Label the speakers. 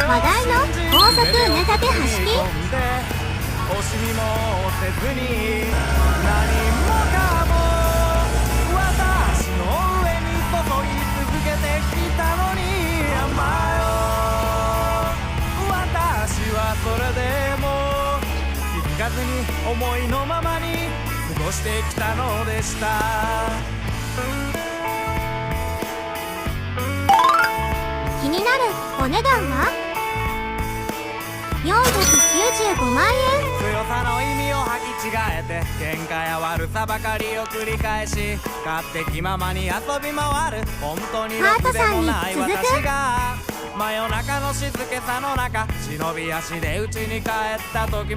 Speaker 1: 話題の高速腕立て走り。
Speaker 2: 惜しみもせずに何もかも私の上に注ぎ続けてきたのに甘よ。私はそれでも気づかずに思いのままに過ごしてきたのでした。
Speaker 1: 気になるお値段は495万円。
Speaker 2: 強さの意味を履き違えて喧嘩や悪さばかりを繰り返し勝手気ままに遊び回る本当にろくでもない私が真夜中の静けさの中忍び足で家に帰った時